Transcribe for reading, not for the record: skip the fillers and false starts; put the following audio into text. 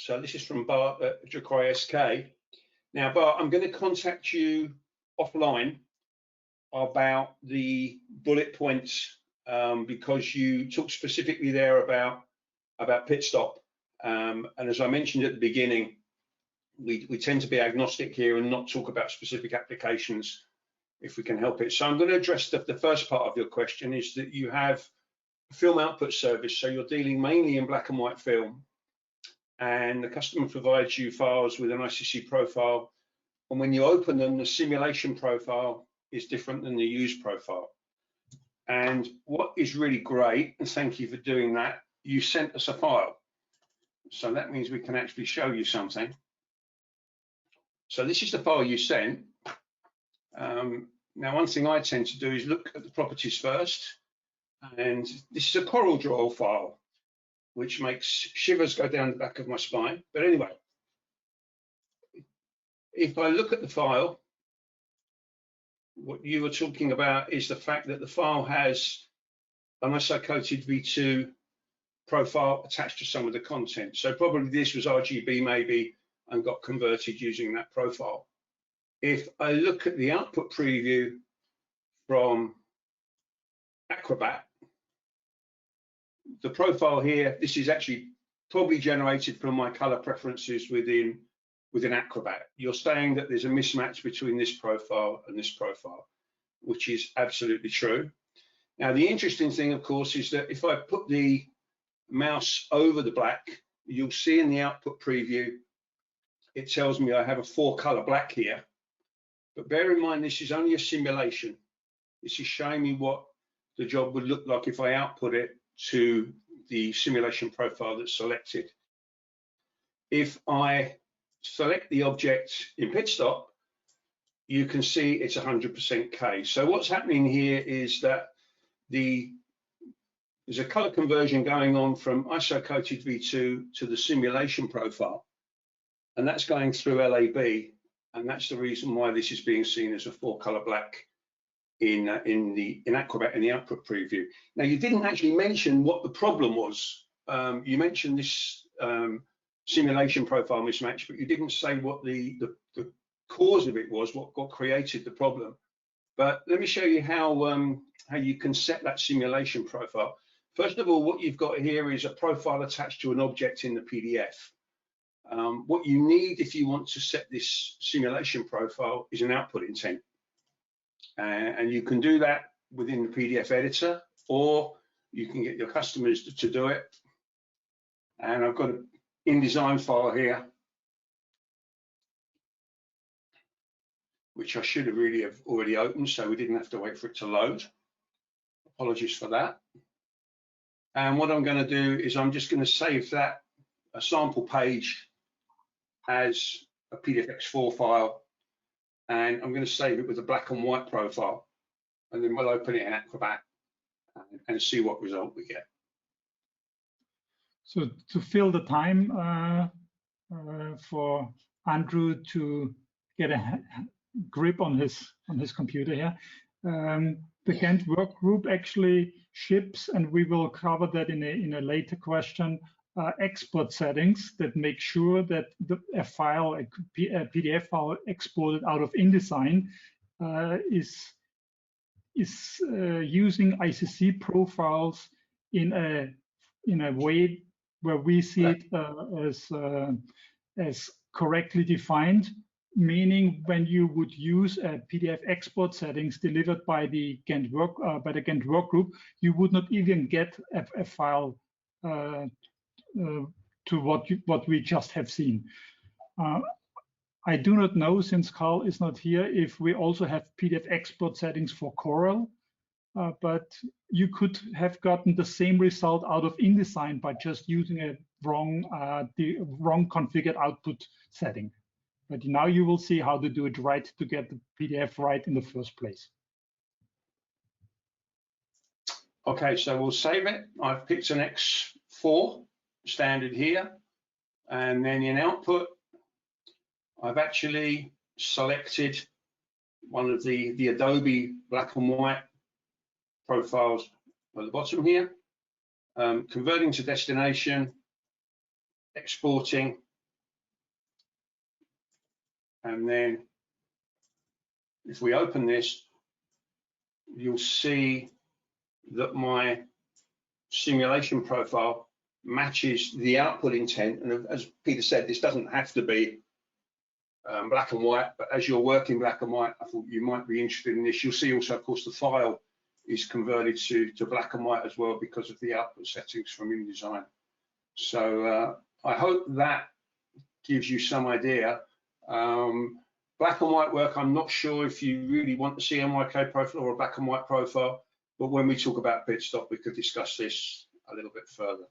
So this is from Bart at Jacquai SK. Now, Bart, I'm going to contact you offline about the bullet points because you talked specifically there about pit stop. And as I mentioned at the beginning, we tend to be agnostic here and not talk about specific applications if we can help it. So I'm going to address the first part of your question, is that you have a film output service. So you're dealing mainly in black and white film, and the customer provides you files with an ICC profile. And when you open them, the simulation profile is different than the use profile. And what is really great, and thank you for doing that, you sent us a file. So that means we can actually show you something. So this is the file you sent. Now, one thing I tend to do is look at the properties first. And this is a Coral Draw file, which makes shivers go down the back of my spine. But anyway, if I look at the file, what you were talking about is the fact that the file has an ISO-coated V2 profile attached to some of the content. So probably this was RGB maybe and got converted using that profile. If I look at the output preview from Acrobat, the profile here, this is actually probably generated from my color preferences within Acrobat. You're saying that there's a mismatch between this profile and this profile, which is absolutely true. Now, the interesting thing, of course, is that if I put the mouse over the black, you'll see in the output preview, it tells me I have a 4-color black here. But bear in mind, this is only a simulation. This is showing me what the job would look like if I output it to the simulation profile that's selected. If I select the object in pit stop, you can see it's 100% K. So what's happening here is that there's a color conversion going on from ISO-coated V2 to the simulation profile, and that's going through LAB, and that's the reason why this is being seen as a 4-color black in Acrobat in the output preview. Now, you didn't actually mention what the problem was. You mentioned this simulation profile mismatch, but you didn't say what the cause of it was, what created the problem. But let me show you how you can set that simulation profile. First of all, what you've got here is a profile attached to an object in the PDF. What you need if you want to set this simulation profile is an output intent. And you can do that within the PDF editor, or you can get your customers to do it. And I've got an InDesign file here, which I should have really already opened, so we didn't have to wait for it to load. Apologies for that. And what I'm going to do is I'm just going to save that a sample page as a PDFX4 file, and I'm going to save it with a black and white profile, and then we'll open it in Acrobat and see what result we get. So to fill the time for Andrew to get a grip on his computer here, the Gantt work group actually ships, and we will cover that in a later question, export settings that make sure that a PDF file exported out of InDesign is using ICC profiles in a way where we see it as correctly defined, meaning when you would use a PDF export settings delivered by the Gantt work group, you would not even get a file to what we just have seen. I do not know, since Carl is not here, if we also have PDF export settings for Coral, but you could have gotten the same result out of InDesign by just using the wrong configured output setting. But now you will see how to do it right to get the PDF right in the first place. Okay, so we'll save it. I've picked an X4 standard here, and then in output, I've actually selected one of the Adobe black and white profiles at the bottom here, converting to destination, exporting, And then if we open this, you'll see that my simulation profile matches the output intent. And as Peter said, this doesn't have to be black and white, but as you're working black and white, I thought you might be interested in this. You'll see also, of course, the file is converted to black and white as well because of the output settings from InDesign. So I hope that gives you some idea. Black and white work, I'm not sure if you really want to see MYK profile or a black and white profile, but when we talk about pit stop, we could discuss this a little bit further.